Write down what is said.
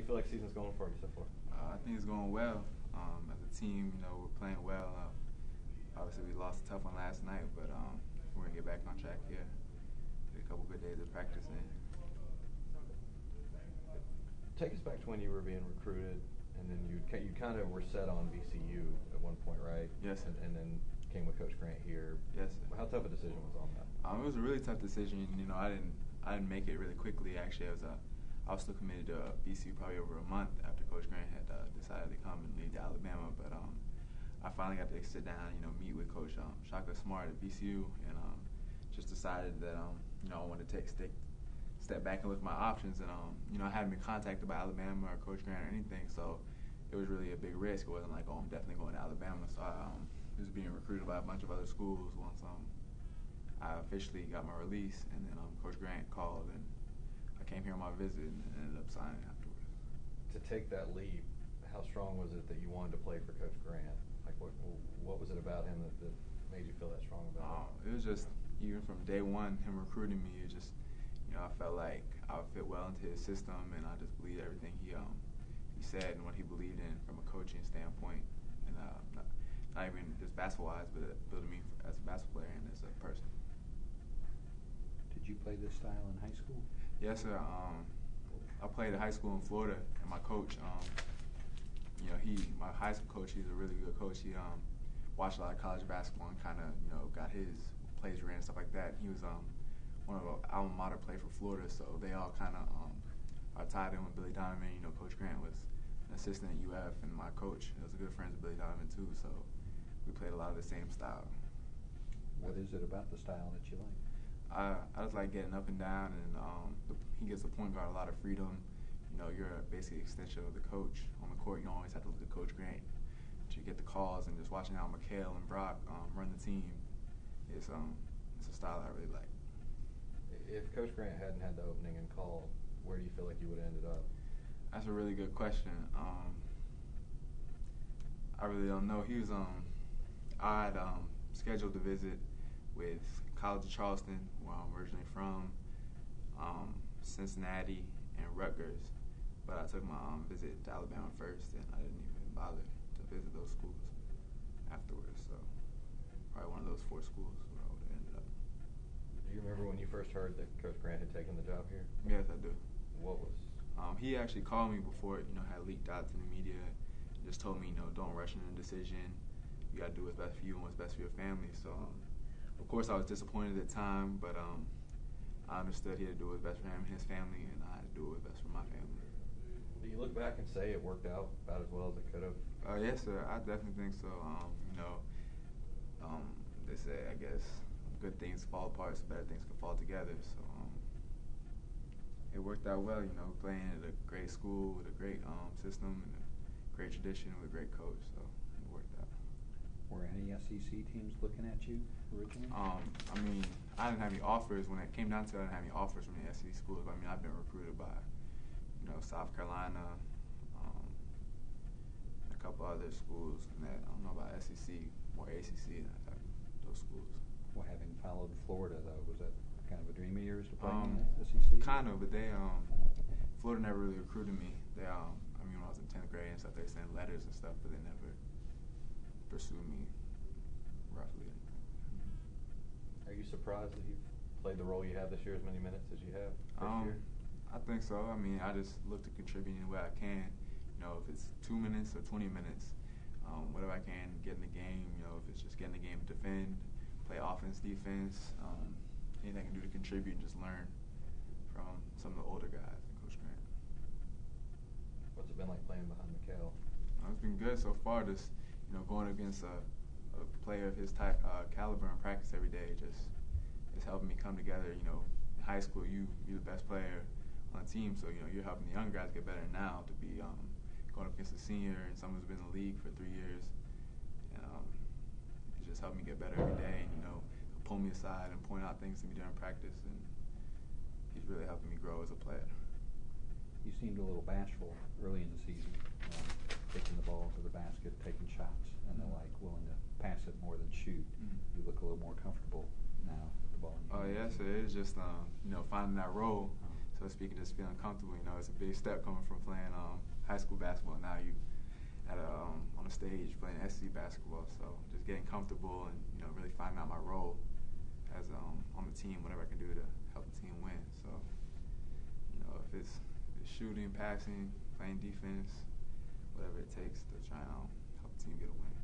feel like season's going for you so far? I think it's going well. As a team, we're playing well. Obviously, we lost a tough one last night, but we're gonna get back on track here. Did a couple good days of practice in. Take us back to when you were being recruited, and then you kind of were set on VCU at one point, right? Yes, sir. And then came with Coach Grant here. Yes, sir. How tough a decision was on that? It was a really tough decision. I didn't make it really quickly. Actually, I was still committed to VCU probably over a month after Coach Grant had decided to come and leave to Alabama. But I finally got to sit down, meet with Coach Shaka Smart at VCU, and just decided that I wanted to step back and look at my options. And I hadn't been contacted by Alabama or Coach Grant or anything, so it was really a big risk. It wasn't like, oh, I'm definitely going to Alabama. So I was being recruited by a bunch of other schools once I officially got my release, and then Coach Grant called, and I came here on my visit and ended up signing afterwards. To take that leap, how strong was it that you wanted to play for Coach Grant? Like, what was it about him that made you feel that strong about him? It was just, even from day one, him recruiting me, it just, I felt like I would fit well into his system, and I just believed everything he said and what he believed in from a coaching standpoint, and not even just basketball-wise, but building me as a basketball player and as a person. Did you play this style in high school? Yes, sir. I played at high school in Florida, and my coach, my high school coach, he's a really good coach. He watched a lot of college basketball and kind of, got his plays ran and stuff like that. He was one of the alma mater play for Florida, so they all kind of are tied in with Billy Donovan. Coach Grant was an assistant at UF, and my coach was a good friend of Billy Donovan too, so we played a lot of the same style. What is it about the style that you like? I just like getting up and down, and he gives the point guard a lot of freedom. You're basically an extension of the coach on the court. You don't always have to look at Coach Grant to get the calls, and just watching how McHale and Brock run the team it's a style I really like. If Coach Grant hadn't had the opening and call, where do you feel like you would have ended up? That's a really good question. I really don't know. He was I had scheduled to visit with College of Charleston, where I'm originally from, Cincinnati, and Rutgers. But I took my visit to Alabama first, and I didn't even bother to visit those schools afterwards. So probably one of those 4 schools where I would have ended up. Do you remember when you first heard that Coach Grant had taken the job here? Yes, I do. What was? He actually called me before it, had leaked out to the media. Just told me, don't rush into a decision. You got to do what's best for you and what's best for your family. So, of course, I was disappointed at the time, but I understood he had to do what's best for him and his family, and I had to do what's best for my family. Do you look back and say it worked out about as well as it could have? Yes, sir. I definitely think so. They say, I guess, good things fall apart, so better things can fall together. So it worked out well, playing at a great school with a great system and a great tradition with a great coach. So it worked out. Were any SEC teams looking at you originally? I didn't have any offers. When it came down to it, I didn't have any offers from the SEC schools. But, I've been recruited by, South Carolina, a couple other schools. And I don't know about SEC, more ACC, those schools. Well, having followed Florida, though, was that kind of a dream of yours to play in the SEC? Kind of, but Florida never really recruited me. They, when I was in 10th grade and stuff, they sent letters and stuff, but they never pursued me roughly. Are you surprised that you've played the role you have this year, as many minutes as you have this year? I think so. I just look to contribute in the way I can. If it's 2 minutes or 20 minutes, whatever I can, get in the game. If it's just get in the game, defend, play offense, defense, anything I can do to contribute and just learn from some of the older guys and Coach Grant. What's it been like playing behind McHale? It's been good so far. Just going against a player of his type, caliber in practice every day, just it's helping me come together. In high school, you're the best player on the team, so you're helping the young guys get better now to be going up against a senior and someone who's been in the league for 3 years. And it just helped me get better every day. And he'll pull me aside and point out things to me during practice, and he's really helping me grow as a player. You seemed a little bashful early in the season, taking the ball to the basket, taking shots, and the like, willing to pass it more than shoot. You look a little more comfortable now with the ball in your hands. Yes, it is just finding that role. so speaking, just feeling comfortable. You know, it's a big step coming from playing high school basketball. Now you at on a stage playing SC basketball. So just getting comfortable and really finding out my role as on the team, whatever I can do to help the team win. So if it's shooting, passing, playing defense, whatever it takes to try and help the team get a win.